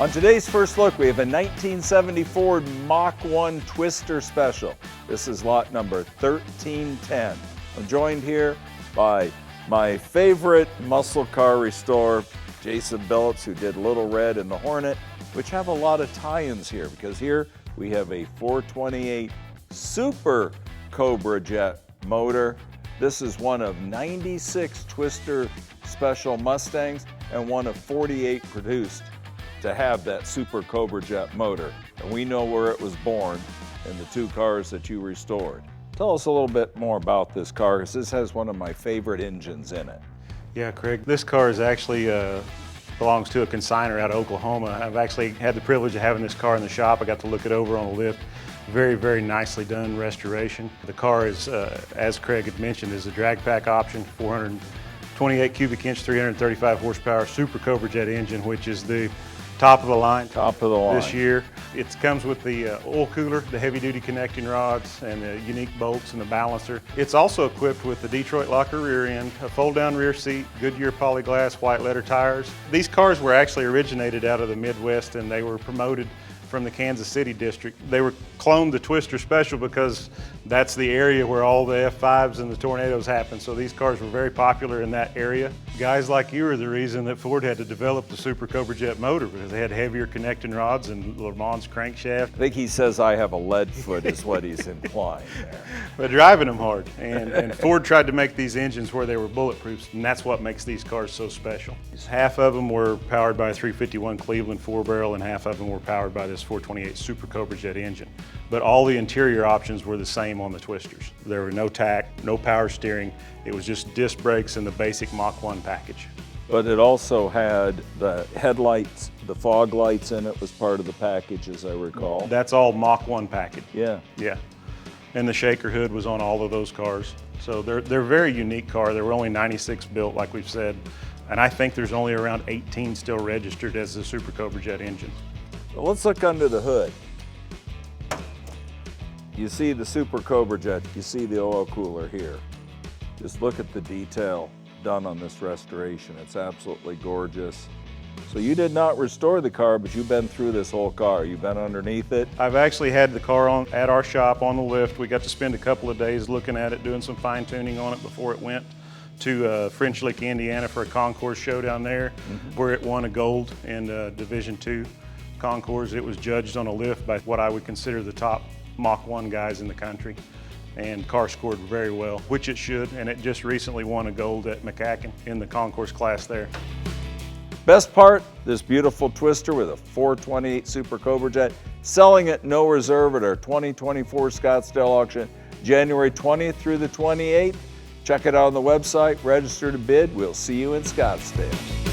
On today's first look, we have a 1970 Ford Mach 1 Twister Special. This is lot number 1310. I'm joined here by my favorite muscle car restorer, Jason Billups, who did Little Red and the Hornet, which have a lot of tie-ins here, because here we have a 428 Super Cobra Jet motor. This is one of 96 Twister Special Mustangs and one of 48 produced to have that Super Cobra Jet motor. And we know where it was born in the two cars that you restored. Tell us a little bit more about this car, because this has one of my favorite engines in it. Yeah, Craig, this car is actually belongs to a consignor out of Oklahoma. I've actually had the privilege of having this car in the shop. I got to look it over on the lift. Very, very nicely done restoration. The car is, as Craig had mentioned, is a drag pack option, 428 cubic inch, 335 horsepower Super Cobra Jet engine, which is the top of the line. This year. It comes with the oil cooler, the heavy duty connecting rods, and the unique bolts and the balancer. It's also equipped with the Detroit locker rear end, a fold down rear seat, Goodyear polyglass white letter tires. These cars were actually originated out of the Midwest, and they were promoted from the Kansas City district. They were cloned the Twister Special because that's the area where all the F5s and the tornadoes happen. So these cars were very popular in that area. Guys like you are the reason that Ford had to develop the Super Cobra Jet motor, because they had heavier connecting rods and Le Mans crankshaft. I think he says I have a lead foot is what he's implying there. But driving them hard. And Ford tried to make these engines where they were bulletproof, and that's what makes these cars so special. Half of them were powered by a 351 Cleveland 4-barrel, and half of them were powered by this 428 Super Cobra Jet engine. But all the interior options were the same on the Twisters. There were no tack, no power steering. It was just disc brakes and the basic Mach 1 package. But it also had the headlights, the fog lights in it was part of the package, as I recall. That's all Mach 1 package. Yeah. Yeah. And the shaker hood was on all of those cars. So they're a very unique car. There were only 96 built, like we've said. And I think there's only around 18 still registered as the Super Cobra Jet engine. Well, let's look under the hood. You see the Super Cobra Jet, you see the oil cooler here. Just look at the detail done on this restoration. It's absolutely gorgeous. So you did not restore the car, but you've been through this whole car. You've been underneath it. I've actually had the car at our shop on the lift. We got to spend a couple of days looking at it, doing some fine tuning on it before it went to French Lick, Indiana for a concours show down there, where it won a gold in Division II concours. It was judged on a lift by what I would consider the top Mach 1 guys in the country, and the car scored very well, which it should, and it just recently won a gold at McCacken in the concours class there. Best part, this beautiful Twister with a 428 Super Cobra Jet, selling at no reserve at our 2024 Scottsdale auction, January 20th through the 28th. Check it out on the website, register to bid. We'll see you in Scottsdale.